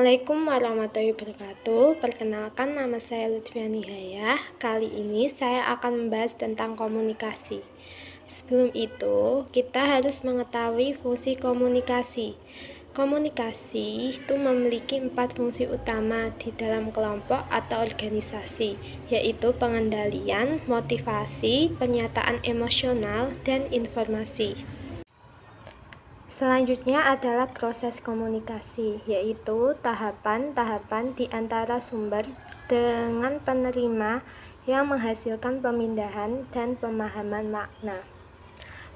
Assalamualaikum warahmatullahi wabarakatuh. Perkenalkan, nama saya Lutfiani Hayah. Kali ini saya akan membahas tentang komunikasi. Sebelum itu, kita harus mengetahui fungsi komunikasi. Komunikasi itu memiliki 4 fungsi utama di dalam kelompok atau organisasi, yaitu pengendalian, motivasi, pernyataan emosional, dan informasi. Selanjutnya adalah proses komunikasi, yaitu tahapan-tahapan di antara sumber dengan penerima yang menghasilkan pemindahan dan pemahaman makna.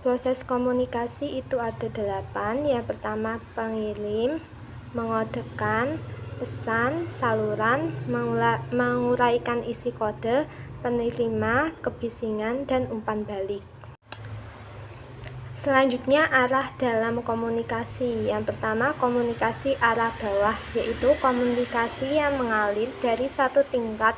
Proses komunikasi itu ada 8. Yang pertama, pengirim, mengodekan, pesan, saluran, menguraikan isi kode, penerima, kebisingan, dan umpan balik. Selanjutnya, arah dalam komunikasi. Yang pertama, komunikasi arah bawah, yaitu komunikasi yang mengalir dari satu tingkat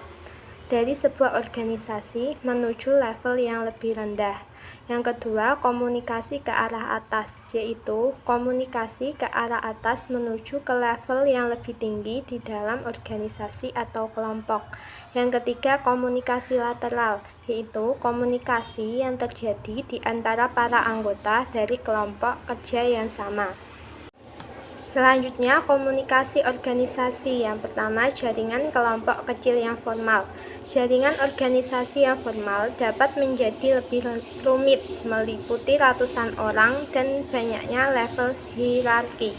dari sebuah organisasi menuju level yang lebih rendah. Yang kedua, komunikasi ke arah atas, yaitu komunikasi ke arah atas menuju ke level yang lebih tinggi di dalam organisasi atau kelompok. Yang ketiga, komunikasi lateral, yaitu komunikasi yang terjadi di antara para anggota dari kelompok kerja yang sama. Selanjutnya, komunikasi organisasi. Yang pertama, jaringan kelompok kecil yang formal. Jaringan organisasi yang formal dapat menjadi lebih rumit, meliputi ratusan orang dan banyaknya level hierarki.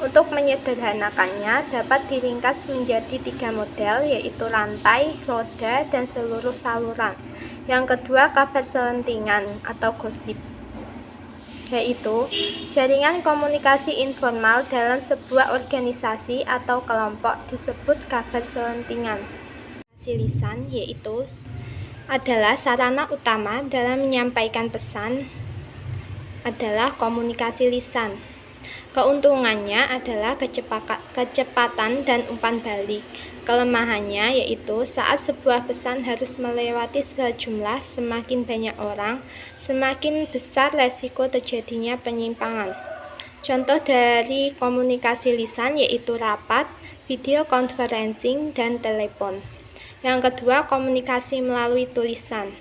Untuk menyederhanakannya, dapat diringkas menjadi 3 model, yaitu rantai, roda, dan seluruh saluran. Yang kedua, kabar selentingan atau gosip, yaitu jaringan komunikasi informal dalam sebuah organisasi atau kelompok disebut kabar selentingan. Lisan yaitu adalah sarana utama dalam menyampaikan pesan adalah komunikasi lisan. Keuntungannya adalah kecepatan dan umpan balik. Kelemahannya yaitu saat sebuah pesan harus melewati sejumlah semakin banyak orang, semakin besar resiko terjadinya penyimpangan. Contoh dari komunikasi lisan yaitu rapat, video conferencing, dan telepon. Yang kedua, komunikasi melalui tulisan,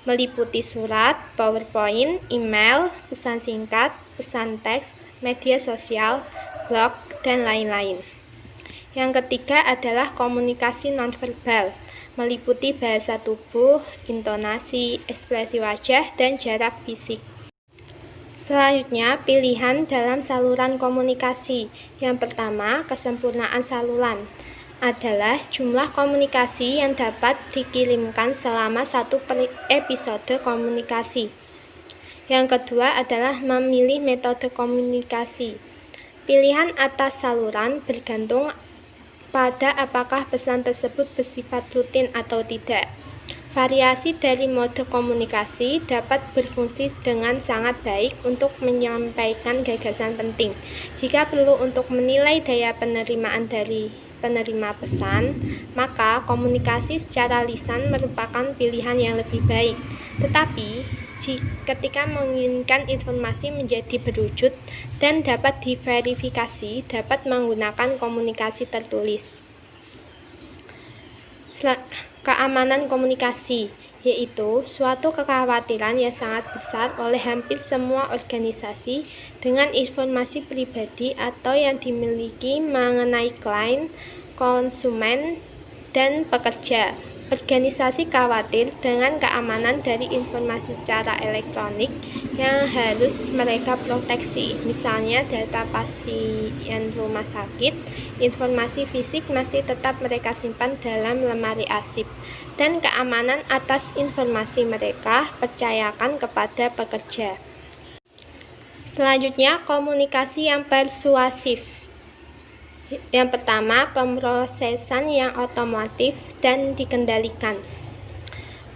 meliputi surat, PowerPoint, email, pesan singkat, pesan teks, media sosial, blog, dan lain-lain. Yang ketiga adalah komunikasi nonverbal, meliputi bahasa tubuh, intonasi, ekspresi wajah, dan jarak fisik. Selanjutnya, pilihan dalam saluran komunikasi. Yang pertama, kesempurnaan saluran adalah jumlah komunikasi yang dapat dikirimkan selama satu episode komunikasi. Yang kedua adalah memilih metode komunikasi. Pilihan atas saluran bergantung pada apakah pesan tersebut bersifat rutin atau tidak. Variasi dari mode komunikasi dapat berfungsi dengan sangat baik untuk menyampaikan gagasan penting. Jika perlu untuk menilai daya penerimaan dari penerima pesan, maka komunikasi secara lisan merupakan pilihan yang lebih baik. Tetapi, ketika menginginkan informasi menjadi berwujud dan dapat diverifikasi, dapat menggunakan komunikasi tertulis. Keamanan komunikasi, yaitu suatu kekhawatiran yang sangat besar oleh hampir semua organisasi dengan informasi pribadi atau yang dimiliki mengenai klien, konsumen, dan pekerja. Organisasi khawatir dengan keamanan dari informasi secara elektronik yang harus mereka proteksi, misalnya data pasien rumah sakit. Informasi fisik masih tetap mereka simpan dalam lemari arsip, dan keamanan atas informasi mereka percayakan kepada pekerja. Selanjutnya, komunikasi yang persuasif. Yang pertama, pemrosesan yang otomatis dan dikendalikan.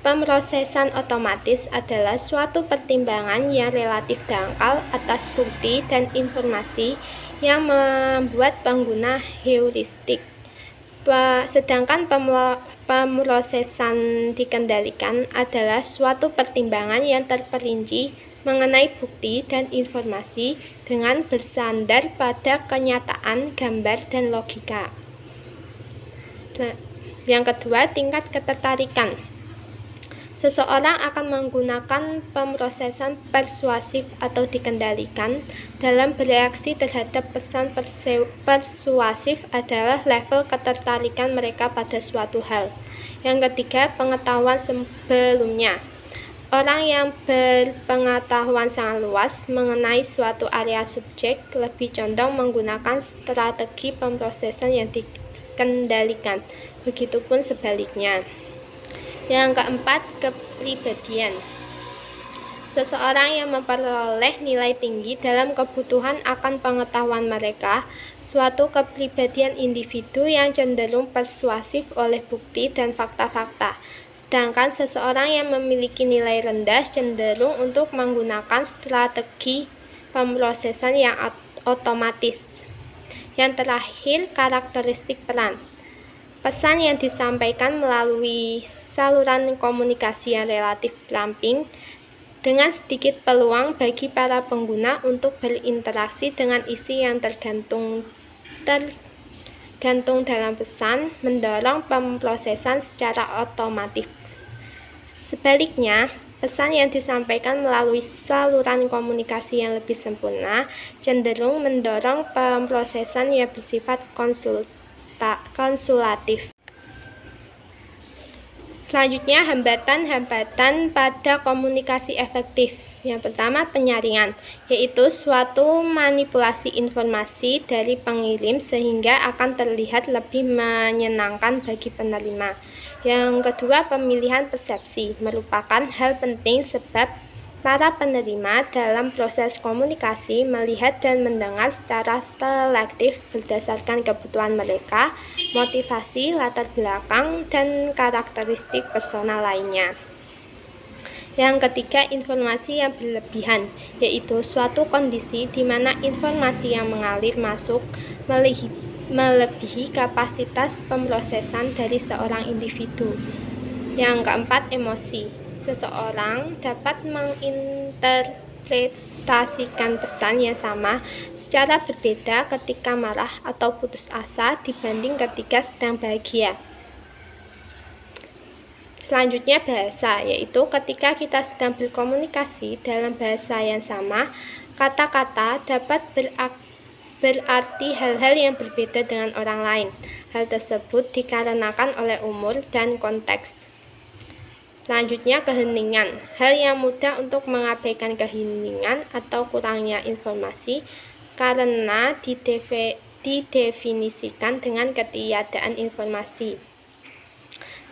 Pemrosesan otomatis adalah suatu pertimbangan yang relatif dangkal atas bukti dan informasi yang membuat pengguna heuristik. Sedangkan pemrosesan dikendalikan adalah suatu pertimbangan yang terperinci mengenai bukti dan informasi dengan bersandar pada kenyataan, gambar, dan logika. Yang kedua, tingkat ketertarikan. Seseorang akan menggunakan pemrosesan persuasif atau dikendalikan dalam bereaksi terhadap pesan persuasif adalah level ketertarikan mereka pada suatu hal. Yang ketiga, pengetahuan sebelumnya. Orang yang berpengetahuan sangat luas mengenai suatu area subjek lebih condong menggunakan strategi pemrosesan yang dikendalikan. Begitupun sebaliknya. Yang keempat, kepribadian. Seseorang yang memperoleh nilai tinggi dalam kebutuhan akan pengetahuan mereka, suatu kepribadian individu yang cenderung persuasif oleh bukti dan fakta-fakta. Sedangkan seseorang yang memiliki nilai rendah cenderung untuk menggunakan strategi pemrosesan yang otomatis. Yang terakhir, karakteristik peran. Pesan yang disampaikan melalui saluran komunikasi yang relatif ramping dengan sedikit peluang bagi para pengguna untuk berinteraksi dengan isi yang tergantung dalam pesan, mendorong pemrosesan secara otomatis. Sebaliknya, pesan yang disampaikan melalui saluran komunikasi yang lebih sempurna cenderung mendorong pemrosesan yang bersifat konsulatif. Selanjutnya, hambatan-hambatan pada komunikasi efektif. Yang pertama, penyaringan, yaitu suatu manipulasi informasi dari pengirim sehingga akan terlihat lebih menyenangkan bagi penerima. Yang kedua, pemilihan persepsi, merupakan hal penting sebab para penerima dalam proses komunikasi melihat dan mendengar secara selektif berdasarkan kebutuhan mereka, motivasi, latar belakang, dan karakteristik personal lainnya. Yang ketiga, informasi yang berlebihan, yaitu suatu kondisi di mana informasi yang mengalir masuk melebihi kapasitas pemrosesan dari seorang individu. Yang keempat, emosi. Seseorang dapat menginterpretasikan pesan yang sama secara berbeda ketika marah atau putus asa dibanding ketika sedang bahagia. Selanjutnya, bahasa, yaitu ketika kita sedang berkomunikasi dalam bahasa yang sama, kata-kata dapat berarti hal-hal yang berbeda dengan orang lain. Hal tersebut dikarenakan oleh umur dan konteks. Selanjutnya, keheningan. Hal yang mudah untuk mengabaikan keheningan atau kurangnya informasi karena didefinisikan dengan ketiadaan informasi.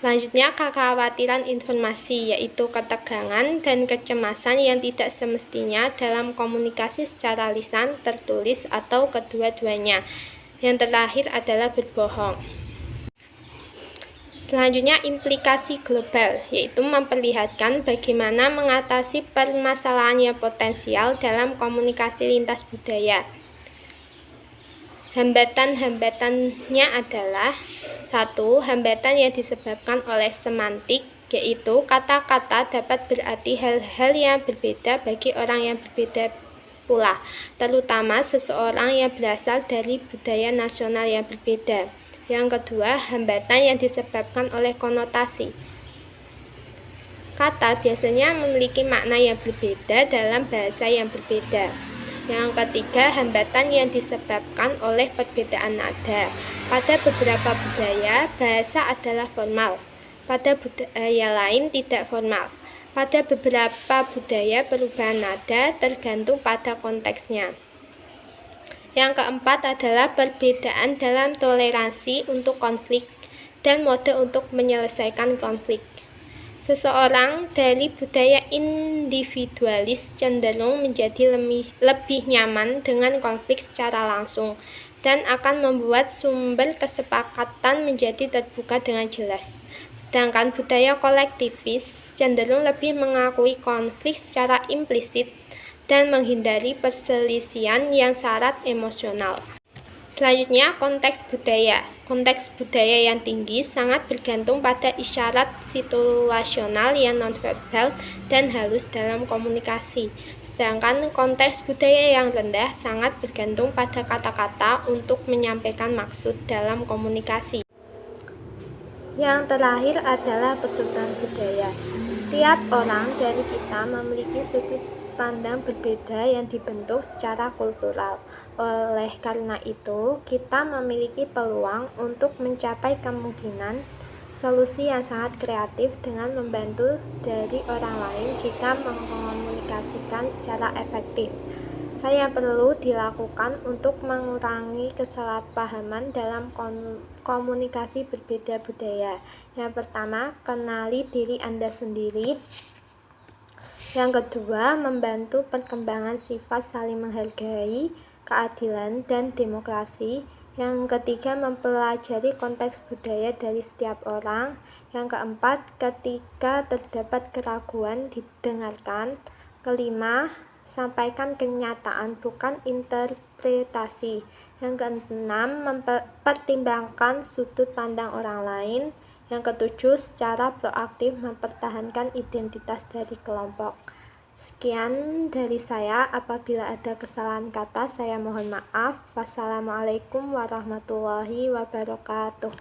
Selanjutnya, kekhawatiran informasi, yaitu ketegangan dan kecemasan yang tidak semestinya dalam komunikasi secara lisan, tertulis, atau kedua-duanya. Yang terakhir adalah berbohong. Selanjutnya, implikasi global, yaitu memperlihatkan bagaimana mengatasi permasalahan yang potensial dalam komunikasi lintas budaya. Hambatan-hambatannya adalah: 1. Hambatan yang disebabkan oleh semantik, yaitu kata-kata dapat berarti hal-hal yang berbeda bagi orang yang berbeda pula, terutama seseorang yang berasal dari budaya nasional yang berbeda. Yang kedua, hambatan yang disebabkan oleh konotasi. Kata biasanya memiliki makna yang berbeda dalam bahasa yang berbeda. Yang ketiga, hambatan yang disebabkan oleh perbedaan nada. Pada beberapa budaya, bahasa adalah formal. Pada budaya lain tidak formal. Pada beberapa budaya, perubahan nada tergantung pada konteksnya. Yang keempat adalah perbedaan dalam toleransi untuk konflik dan mode untuk menyelesaikan konflik. Seseorang dari budaya individualis cenderung menjadi lebih nyaman dengan konflik secara langsung dan akan membuat sumber kesepakatan menjadi terbuka dengan jelas. Sedangkan budaya kolektivis cenderung lebih mengakui konflik secara implisit dan menghindari perselisihan yang syarat emosional. Selanjutnya, konteks budaya. Konteks budaya yang tinggi sangat bergantung pada isyarat situasional yang nonverbal dan halus dalam komunikasi. Sedangkan konteks budaya yang rendah sangat bergantung pada kata-kata untuk menyampaikan maksud dalam komunikasi. Yang terakhir adalah pedoman budaya. Setiap orang dari kita memiliki sudut pandang berbeda yang dibentuk secara kultural. Oleh karena itu, kita memiliki peluang untuk mencapai kemungkinan solusi yang sangat kreatif dengan membantu dari orang lain jika mengkomunikasikan secara efektif. Hal yang perlu dilakukan untuk mengurangi kesalahpahaman dalam komunikasi berbeda budaya. Yang pertama, kenali diri Anda sendiri. Yang kedua, membantu perkembangan sifat saling menghargai, keadilan, dan demokrasi. Yang ketiga, mempelajari konteks budaya dari setiap orang. Yang keempat, ketika terdapat keraguan, didengarkan. Kelima, sampaikan kenyataan, bukan interpretasi. Yang keenam, mempertimbangkan sudut pandang orang lain. Yang ketujuh, secara proaktif mempertahankan identitas dari kelompok. Sekian dari saya. Apabila ada kesalahan kata, saya mohon maaf. Wassalamualaikum warahmatullahi wabarakatuh.